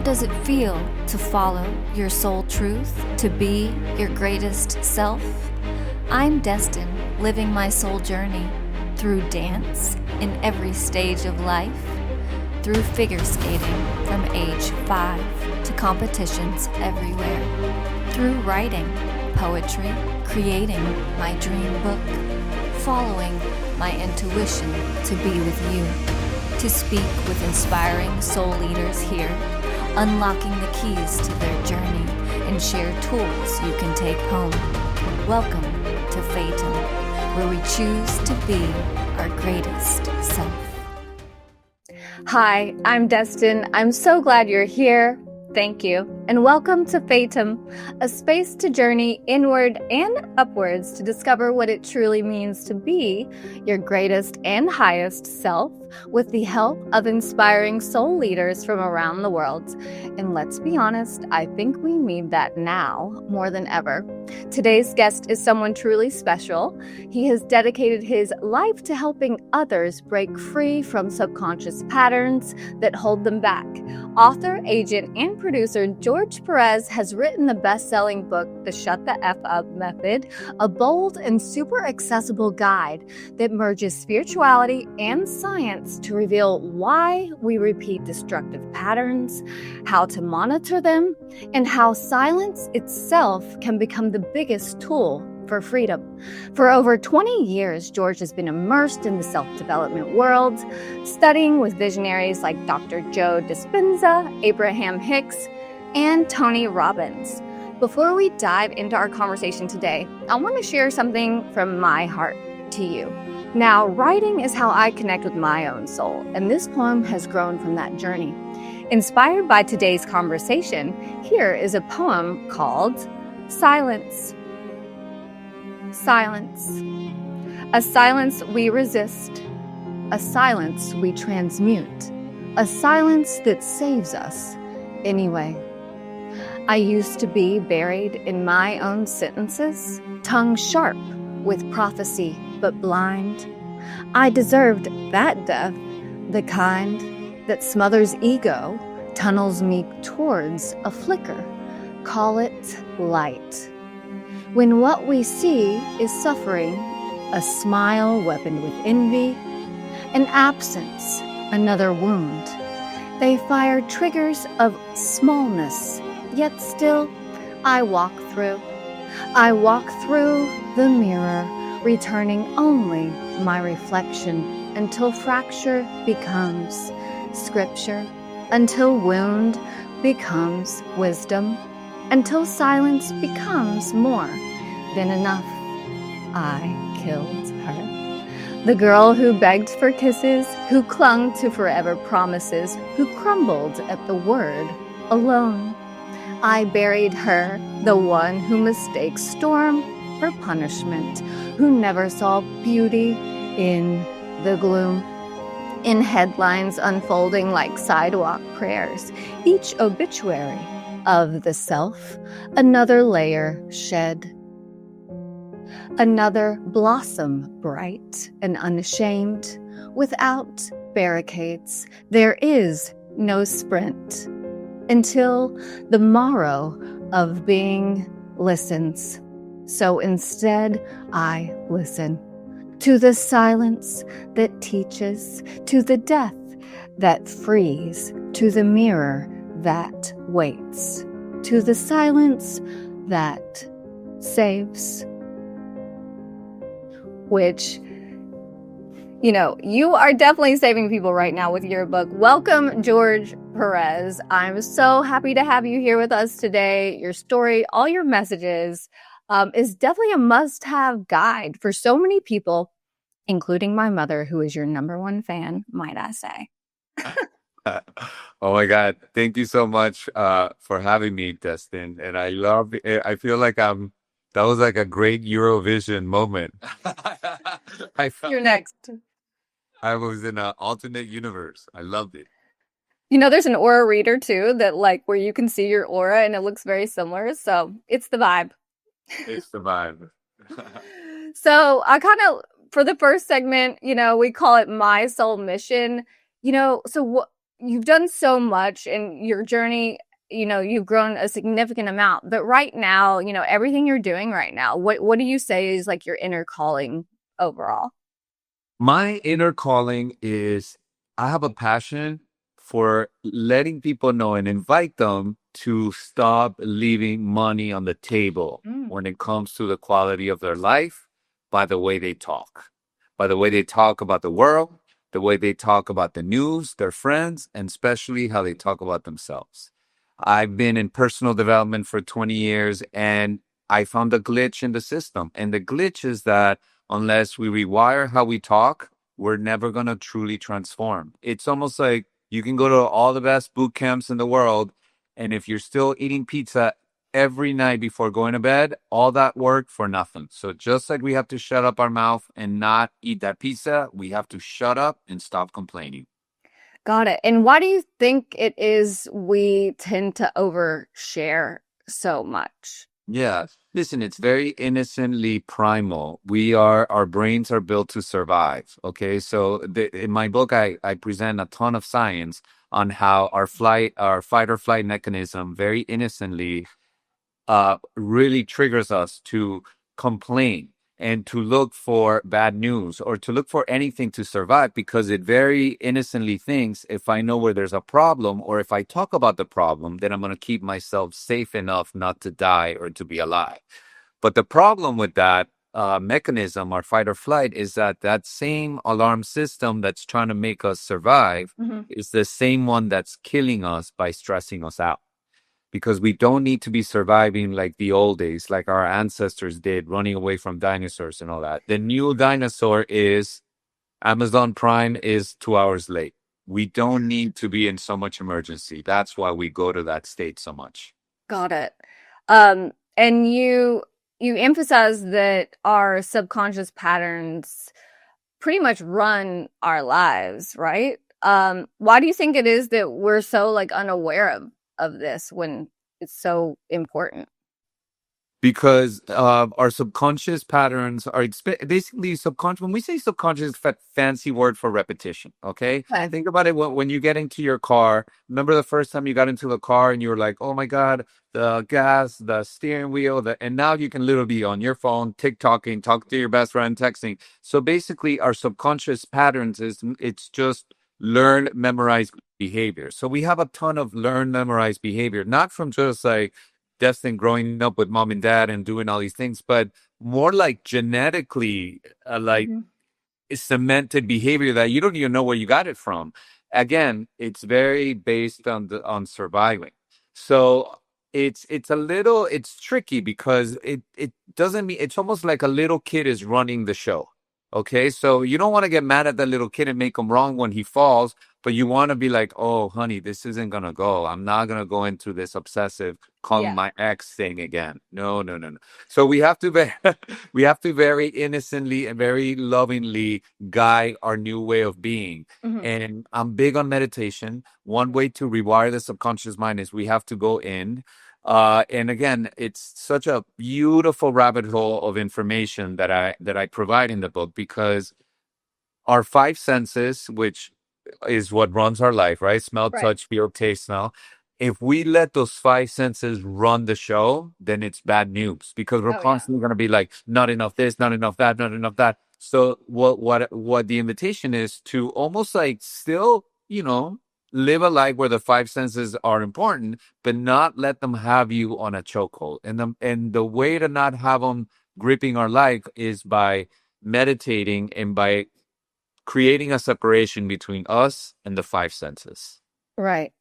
How does it feel to follow your soul truth, to be your greatest self? I'm Destin, living my soul journey through dance in every stage of life, through figure skating from age 5 to competitions everywhere, through writing, poetry, creating my dream book, following my intuition to be with you, to speak with inspiring soul leaders here, unlocking the keys to their journey and share tools you can take home. Welcome to FATUM, where we choose to be our greatest self. Hi, I'm Destin. I'm so glad you're here. Thank you. And welcome to FATUM, a space to journey inward and upwards to discover what it truly means to be your greatest and highest self with the help of inspiring soul leaders from around the world. And let's be honest, I think we need that now more than ever. Today's guest is someone truly special. He has dedicated his life to helping others break free from subconscious patterns that hold them back. Author, agent, and producer Jorge Pérez has written the best-selling book, The Shut the F Up Method, a bold and super accessible guide that merges spirituality and science to reveal why we repeat destructive patterns, how to monitor them, and how silence itself can become the biggest tool for freedom. For over 20 years, Jorge has been immersed in the self-development world, studying with visionaries like Dr. Joe Dispenza, Abraham Hicks, and Tony Robbins. Before we dive into our conversation today, I want to share something from my heart to you. Now, writing is how I connect with my own soul, and this poem has grown from that journey. Inspired by today's conversation, here is a poem called Silence. Silence. A silence we resist, a silence we transmute, a silence that saves us anyway. I used to be buried in my own sentences, tongue sharp with prophecy but blind. I deserved that death, the kind that smothers ego, tunnels me towards a flicker. Call it light. When what we see is suffering, a smile weaponed with envy, an absence, another wound, they fire triggers of smallness, yet still I walk through. I walk through the mirror, returning only my reflection until fracture becomes scripture, until wound becomes wisdom, until silence becomes more than enough. I killed her. The girl who begged for kisses, who clung to forever promises, who crumbled at the word alone. I buried her, the one who mistakes storm for punishment, who never saw beauty in the gloom. In headlines unfolding like sidewalk prayers, each obituary of the self, another layer shed. Another blossom bright and unashamed. Without barricades, there is no sprint until the morrow of being listens. So instead, I listen to the silence that teaches, to the death that frees, to the mirror that waits, to the silence that saves. Which, you are definitely saving people right now with your book. Welcome, Jorge Pérez. I'm so happy to have you here with us today. Your story, all your messages, is definitely a must-have guide for so many people, including my mother, who is your number one fan, might I say. Oh my God. Thank you so much for having me, Destin. And I love it. I feel like that was like a great Eurovision moment. You're next. I was in an alternate universe. I loved it. There's an aura reader too, that where you can see your aura and it looks very similar. So it's the vibe. It's the vibe. So I kind of, for the first segment, we call it My Soul Mission. So you've done so much in your journey. You've grown a significant amount, but right now, everything you're doing right now, what do you say is like your inner calling overall? My inner calling is I have a passion for letting people know and invite them to stop leaving money on the table when it comes to the quality of their life by the way they talk, by the way they talk about the world, the way they talk about the news, their friends, and especially how they talk about themselves. I've been in personal development for 20 years and I found a glitch in the system. And the glitch is that unless we rewire how we talk, we're never going to truly transform. It's almost like you can go to all the best boot camps in the world. And if you're still eating pizza every night before going to bed, all that work for nothing. So just like we have to shut up our mouth and not eat that pizza, we have to shut up and stop complaining. Got it. And why do you think it is we tend to overshare so much? Yeah. Listen, it's very innocently primal. Our brains are built to survive. Okay. So in my book, I present a ton of science on how our fight or flight mechanism very innocently really triggers us to complain and to look for bad news or to look for anything to survive because it very innocently thinks if I know where there's a problem or if I talk about the problem, then I'm going to keep myself safe enough not to die or to be alive. But the problem with that mechanism, our fight or flight, is that same alarm system that's trying to make us survive is the same one that's killing us by stressing us out because we don't need to be surviving like the old days, like our ancestors did, running away from dinosaurs and all that. The new dinosaur is Amazon Prime is 2 hours late. We don't need to be in so much emergency. That's why we go to that state so much. Got it. And you emphasize that our subconscious patterns pretty much run our lives, right? Why do you think it is that we're so like unaware of this when it's so important? Because our subconscious patterns are basically subconscious. When we say subconscious, it's a fancy word for repetition. Okay, think about it. When you get into your car, remember the first time you got into the car and you were like, "Oh my God, the gas, the steering wheel," and now you can literally be on your phone, TikToking, talk to your best friend, texting. So basically, our subconscious patterns it's just learn, memorize behavior. So we have a ton of learn, memorize behavior, not from just like Destin growing up with mom and dad and doing all these things, but more like genetically, cemented behavior that you don't even know where you got it from. Again, it's very based on surviving. So it's tricky because it doesn't mean it's almost like a little kid is running the show. Okay, so you don't want to get mad at that little kid and make him wrong when he falls, but you want to be like, oh, honey, this isn't gonna go. I'm not gonna go into this obsessive calling my ex thing again. No, no, no, no. So we have to we have to very innocently and very lovingly guide our new way of being. And I'm big on meditation. One way to rewire the subconscious mind is we have to go in. And again, it's such a beautiful rabbit hole of information that I provide in the book because our five senses, which is what runs our life, right? Smell, touch, feel, taste, smell. If we let those five senses run the show, then it's bad news because we're constantly going to be like, not enough this, not enough that, not enough that. So what the invitation is to almost like still, live a life where the five senses are important, but not let them have you on a chokehold. And the way to not have them gripping our life is by meditating and by creating a separation between us and the five senses. Right.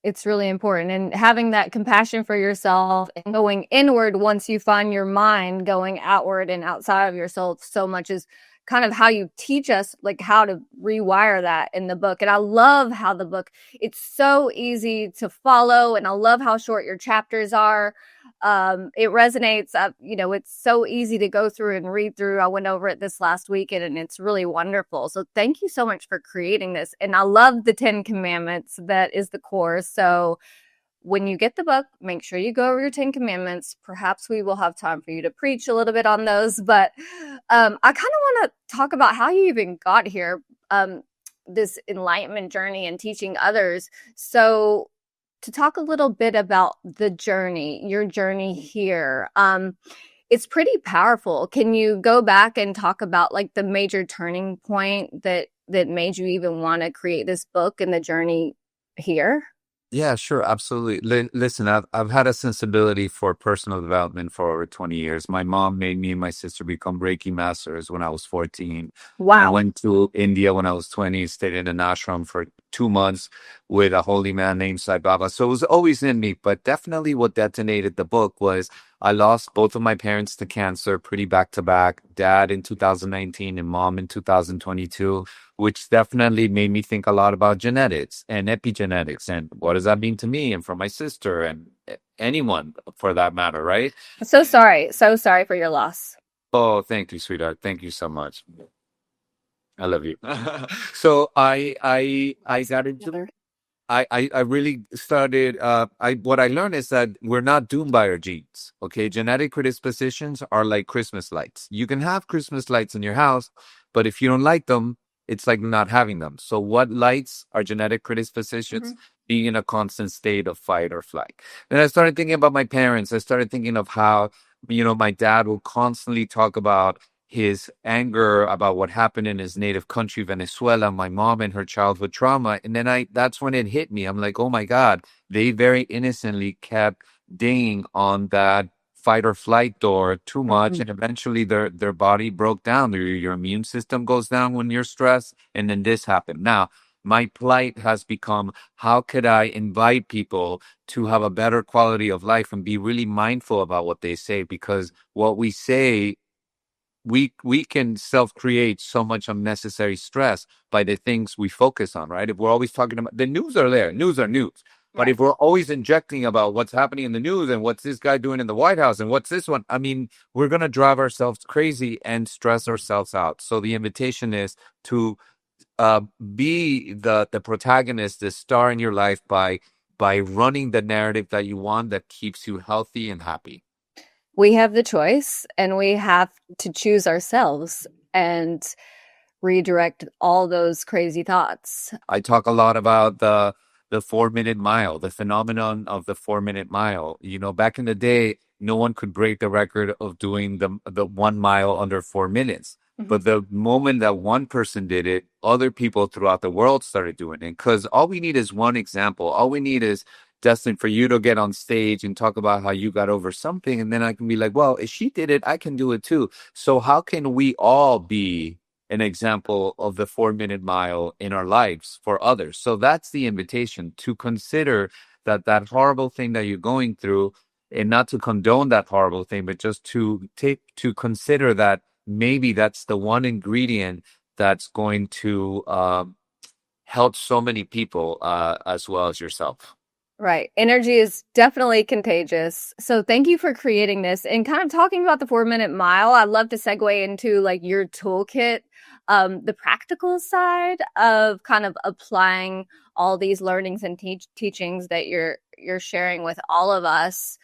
It's really important. And having that compassion for yourself and going inward once you find your mind going outward and outside of yourself so much is kind of how you teach us like how to rewire that in the book. And I love how the book, it's so easy to follow. And I love how short your chapters are. It resonates. It's so easy to go through and read through. I went over it this last weekend and it's really wonderful. So thank you so much for creating this. And I love the 10 Commandments. That is the core. So when you get the book, make sure you go over your 10 Commandments. Perhaps we will have time for you to preach a little bit on those. But I kind of want to talk about how you even got here. this enlightenment journey and teaching others. So to talk a little bit about the journey, your journey here, it's pretty powerful. Can you go back and talk about like the major turning point that made you even want to create this book and the journey here? Yeah, sure, absolutely. Listen, I've had a sensibility for personal development for over 20 years. My mom made me and my sister become Reiki masters when I was 14. I Wow. went to India when I was 20, stayed in an ashram for 2 months with a holy man named Sai Baba. So it was always in me, but definitely what detonated the book was I lost both of my parents to cancer pretty back to back, dad in 2019 and mom in 2022, which definitely made me think a lot about genetics and epigenetics and what does that mean to me and for my sister and anyone for that matter, right? So sorry. So sorry for your loss. Oh, thank you, sweetheart. Thank you so much. I love you. So I got into I really started what I learned is that we're not doomed by our genes. Okay. Genetic predispositions are like Christmas lights. You can have Christmas lights in your house, but if you don't like them, it's like not having them. So what lights are genetic predispositions? Being in a constant state of fight or flight. Then I started thinking about my parents. I started thinking of how, my dad will constantly talk about his anger about what happened in his native country, Venezuela, my mom and her childhood trauma. And then that's when it hit me. I'm like, oh my God, they very innocently kept dinging on that fight or flight door too much. And eventually their body broke down. Your immune system goes down when you're stressed. And then this happened. Now, my plight has become, how could I invite people to have a better quality of life and be really mindful about what they say? Because what we say, we can self-create so much unnecessary stress by the things we focus on, right? If we're always talking about the news are there, news are news. But if we're always injecting about what's happening in the news and what's this guy doing in the White House and what's this one, I mean, we're going to drive ourselves crazy and stress ourselves out. So the invitation is to uh, be the protagonist, the star in your life by running the narrative that you want that keeps you healthy and happy. We have the choice and we have to choose ourselves and redirect all those crazy thoughts. I talk a lot about the 4 minute mile, the phenomenon of the 4 minute mile. Back in the day, no one could break the record of doing the 1 mile under 4 minutes. But the moment that one person did it, other people throughout the world started doing it. Because all we need is one example. All we need is, Destin, for you to get on stage and talk about how you got over something. And then I can be like, well, if she did it, I can do it too. So how can we all be an example of the 4 minute mile in our lives for others? So that's the invitation, to consider that horrible thing that you're going through, and not to condone that horrible thing, but just to consider that maybe that's the one ingredient that's going to help so many people as well as yourself. Right. Energy is definitely contagious. So thank you for creating this and kind of talking about the 4 minute mile. I'd love to segue into like your toolkit, the practical side of kind of applying all these learnings and teachings that you're sharing with all of us.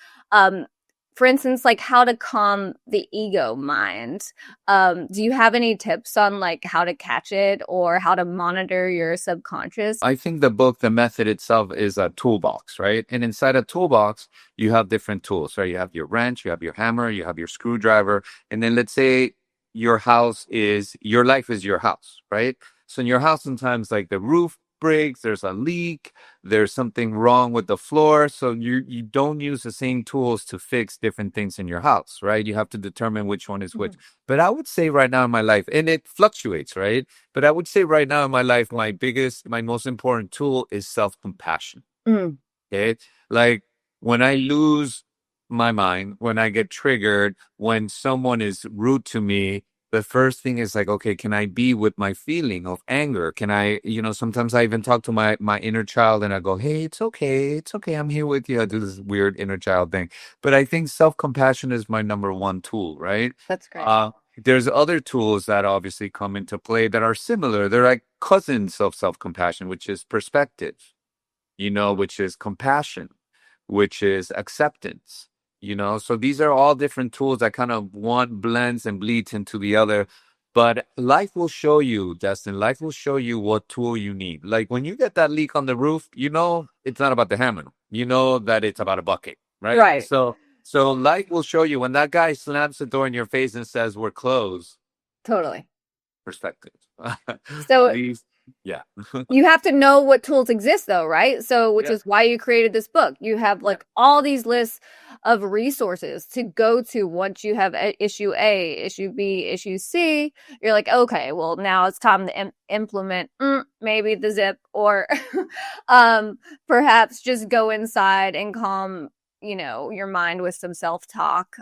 For instance, like how to calm the ego mind. Do you have any tips on like how to catch it or how to monitor your subconscious? I think the book, the method itself, is a toolbox, right? And inside a toolbox, you have different tools, right? You have your wrench, you have your hammer, you have your screwdriver. And then let's say your life is your house, right? So in your house, sometimes like the roof breaks, there's a leak, there's something wrong with the floor. So you don't use the same tools to fix different things in your house, right? You have to determine which one is which. But I would say right now in my life, and it fluctuates, right? But I would say right now in my life, my most important tool is self-compassion. Okay. Like when I lose my mind, when I get triggered, when someone is rude to me, the first thing is like, okay, can I be with my feeling of anger? Can I, sometimes I even talk to my inner child and I go, hey, it's okay. It's okay. I'm here with you. I do this weird inner child thing. But I think self-compassion is my number one tool, right? That's great. There's other tools that obviously come into play that are similar. They're like cousins of self-compassion, which is perspective, which is compassion, which is acceptance, So these are all different tools that kind of one blends and bleeds into the other. But life will show you, Destin, life will show you what tool you need. Like when you get that leak on the roof, you know it's not about the hammer. You know that it's about a bucket, right? Right. So life will show you when that guy slams the door in your face and says, "We're closed," Totally. perspective. So These, yeah. you have to know what tools exist though, right? So which is why you created this book. You have like all these lists of resources to go to once you have issue A, issue B, issue C. You're like, okay, well now it's time to implement maybe the zip, or perhaps just go inside and calm, your mind with some self-talk,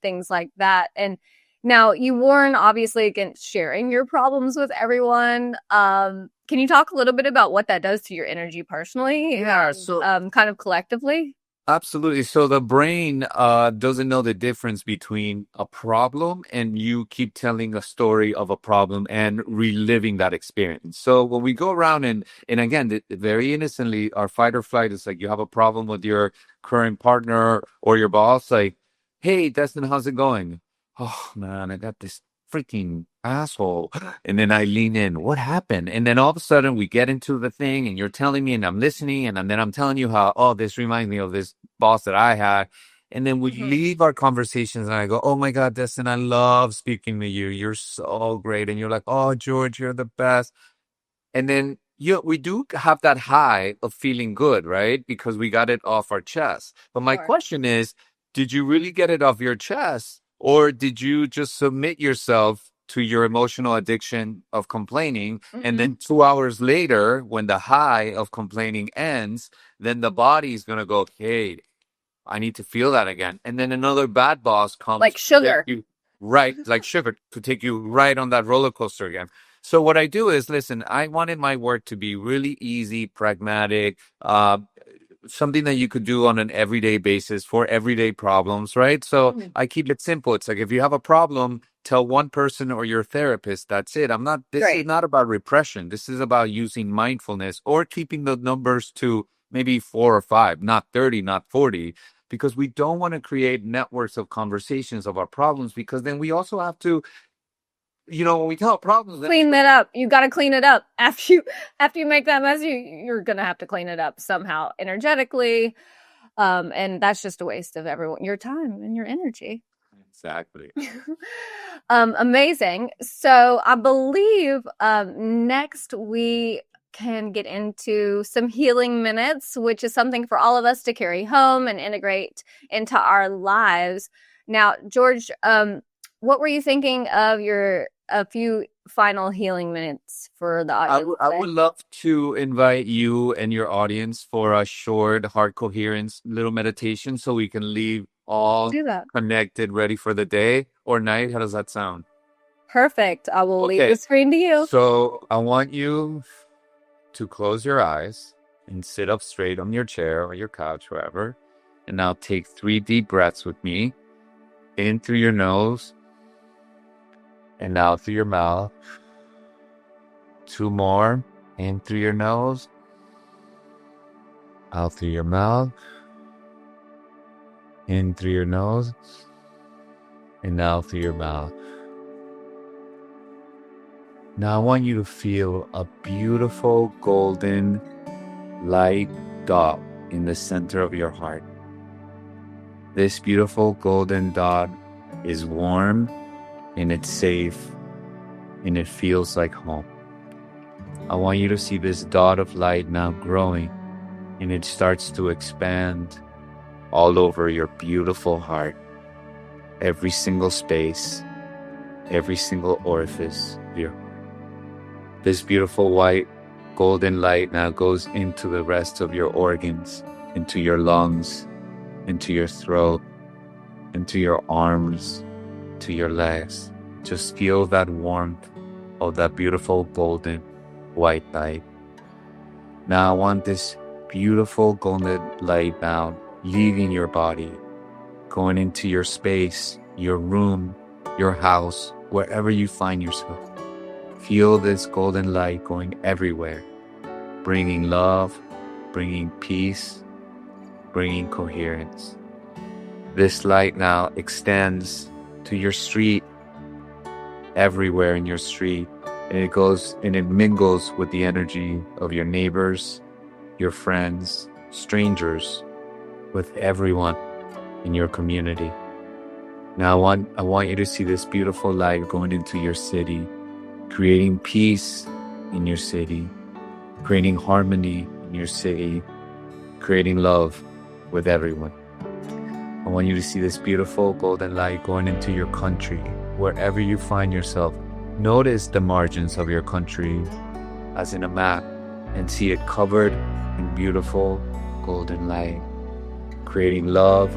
things like that. And now, you warn obviously against sharing your problems with everyone. Can you talk a little bit about what that does to your energy personally? Yeah, so kind of collectively. absolutely. So the brain doesn't know the difference between a problem and you keep telling a story of a problem and reliving that experience. So when we go around and again, very innocently, our fight or flight is like you have a problem with your current partner or your boss, like, "Hey, Destin, how's it going?" "Oh man, I got this freaking asshole." And then I lean in, "What happened?" And then all of a sudden we get into the thing and you're telling me and I'm listening and then I'm telling you how, "Oh, this reminds me of this boss that I had." And then we leave our conversations and I go, "Oh my God, Destin, I love speaking to you. You're so great." And you're like, "Oh, George, you're the best." And then we do have that high of feeling good, right? Because we got it off our chest. But my question is, did you really get it off your chest? Or did you just submit yourself to your emotional addiction of complaining? And then 2 hours later, when the high of complaining ends, then the body's going to go, "Hey, I need to feel that again." And then another bad boss comes. Like sugar. Right, like sugar, to take you right on that roller coaster again. So what I do is, listen, I wanted my work to be really easy, pragmatic, something that you could do on an everyday basis for everyday problems, right? So I keep it simple. It's like if you have a problem, tell one person or your therapist. That's it. This is not about repression. This is about using mindfulness or keeping the numbers to maybe 4 or 5, not 30, not 40, because we don't want to create networks of conversations of our problems, because then we also have to, when we tell problems, clean that up. You got to clean it up after you make that mess. You're gonna have to clean it up somehow energetically, and that's just a waste of your time and your energy. Exactly. Amazing. So I believe next we can get into some healing minutes, which is something for all of us to carry home and integrate into our lives. Now, George, what were you thinking of a few final healing minutes for the audience? I would love to invite you and your audience for a short heart coherence little meditation so we can leave all connected, ready for the day or night. How does that sound? Perfect. I will leave the screen to you. So I want you to close your eyes and sit up straight on your chair or your couch, wherever. And now take 3 deep breaths with me. In through your nose and out through your mouth. 2 more. In through your nose, out through your mouth. In through your nose and out through your mouth. Now I want you to feel a beautiful golden light dot in the center of your heart. This beautiful golden dot is warm and it's safe and it feels like home. I want you to see this dot of light now growing, and it starts to expand all over your beautiful heart. Every single space, every single orifice of your heart. This beautiful white golden light now goes into the rest of your organs, into your lungs, into your throat, into your arms, to your legs. Just feel that warmth of that beautiful golden white light. Now I want this beautiful golden light now leaving your body, going into your space, your room, your house, wherever you find yourself. Feel this golden light going everywhere, bringing love, bringing peace, bringing coherence. This light now extends to your street, everywhere in your street. And it goes and it mingles with the energy of your neighbors, your friends, strangers, with everyone in your community. Now I want you to see this beautiful light going into your city, creating peace in your city, creating harmony in your city, creating love with everyone. I want you to see this beautiful golden light going into your country, wherever you find yourself. Notice the margins of your country as in a map and see it covered in beautiful golden light, creating love,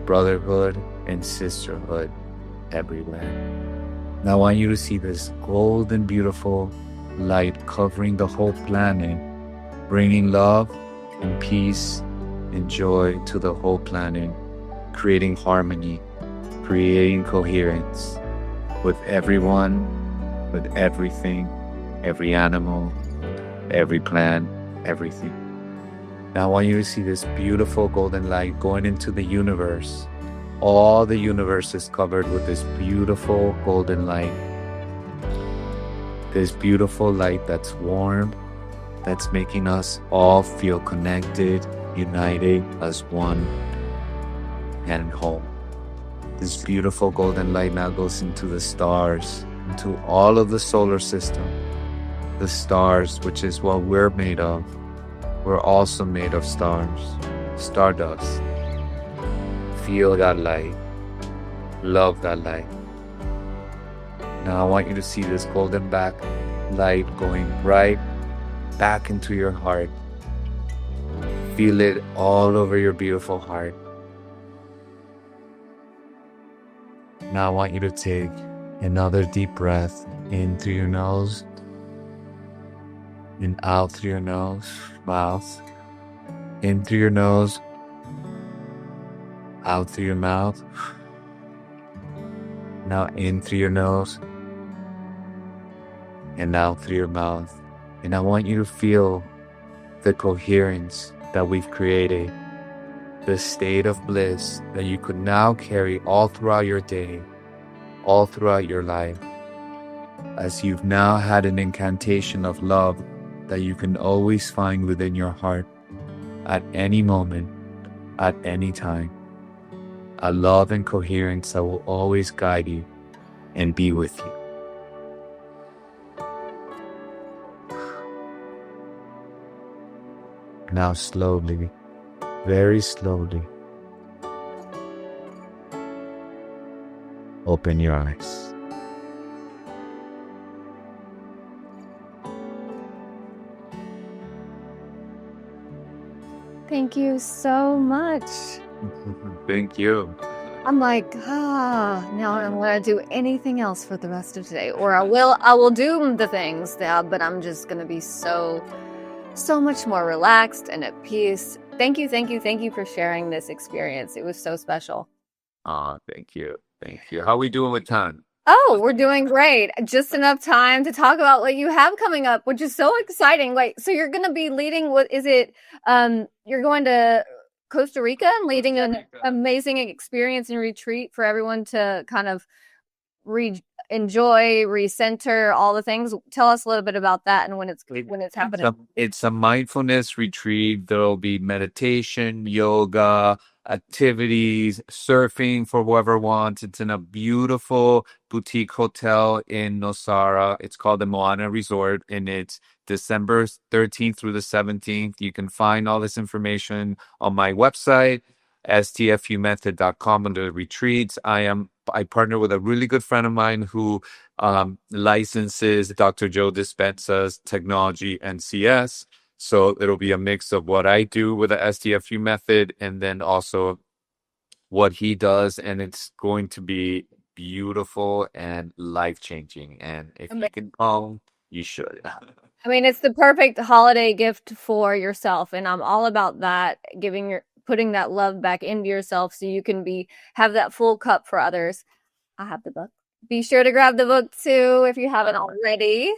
brotherhood, and sisterhood everywhere. Now I want you to see this golden, beautiful light covering the whole planet, bringing love and peace and joy to the whole planet, creating harmony, creating coherence with everyone, with everything, every animal, every plant, everything. Now I want you to see this beautiful golden light going into the universe. All the universe is covered with this beautiful golden light. This beautiful light that's warm, that's making us all feel connected, united as one and whole. This beautiful golden light now goes into the stars, into all of the solar system. The stars, which is what we're made of. We're also made of stars, stardust. Feel that light. Love that light. Now I want you to see this golden back light going right back into your heart. Feel it all over your beautiful heart. Now I want you to take another deep breath in through your nose and out through your nose, mouth. In through your nose, out through your mouth. Now in through your nose and out through your mouth. And I want you to feel the coherence that we've created, the state of bliss that you could now carry all throughout your day, all throughout your life, as you've now had an incantation of love that you can always find within your heart at any moment, at any time. A love and coherence that will always guide you and be with you. Now slowly, very slowly, open your eyes. Thank you so much. Thank you. I'm like, now I'm gonna do anything else for the rest of today, or I will do the things, but I'm just gonna be so much more relaxed and at peace. Thank you for sharing this experience. It was so special. Thank you. How are we doing with time? Oh, we're doing great. Just enough time to talk about what you have coming up, which is so exciting. Like, so you're going to be leading, what is it? You're going to Costa Rica and leading an amazing experience and retreat for everyone to kind of enjoy, recenter, all the things. Tell us a little bit about that and when it's happening. It's a mindfulness retreat. There'll be meditation, yoga, activities, surfing for whoever wants. It's in a beautiful boutique hotel in Nosara. It's called the Moana Resort, and it's December 13th through the 17th. You can find all this information on my website, STFUmethod.com, under retreats. I partner with a really good friend of mine who licenses Dr. Joe Dispenza's technology and CS. So it'll be a mix of what I do with the STFU method and then also what he does. And it's going to be beautiful and life-changing. And if you can come, you should. I mean, it's the perfect holiday gift for yourself. And I'm all about that, putting that love back into yourself so you can have that full cup for others. I have the book. Be sure to grab the book too if you haven't already.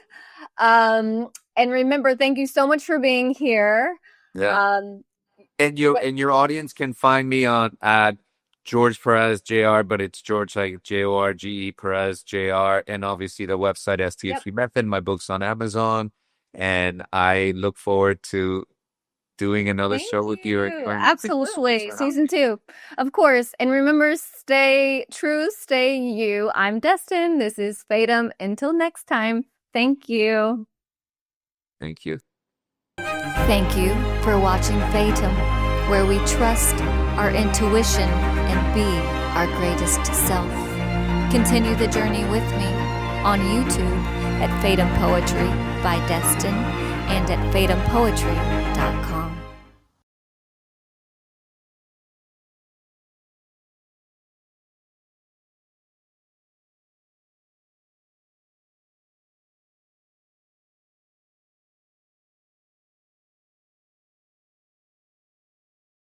And remember, thank you so much for being here. Yeah. And your audience can find me at George Perez Jr., but it's George like Jorge Perez Jr. And obviously the website STFU Method. My book's on Amazon, and I look forward to doing another show with you. Absolutely. Season 2. Of course. And remember, stay true, stay you. I'm Destin. This is FATUM. Until next time, thank you. Thank you. Thank you for watching FATUM, where we trust our intuition and be our greatest self. Continue the journey with me on YouTube at FATUM Poetry by Destin and at FATUMPoetry.com.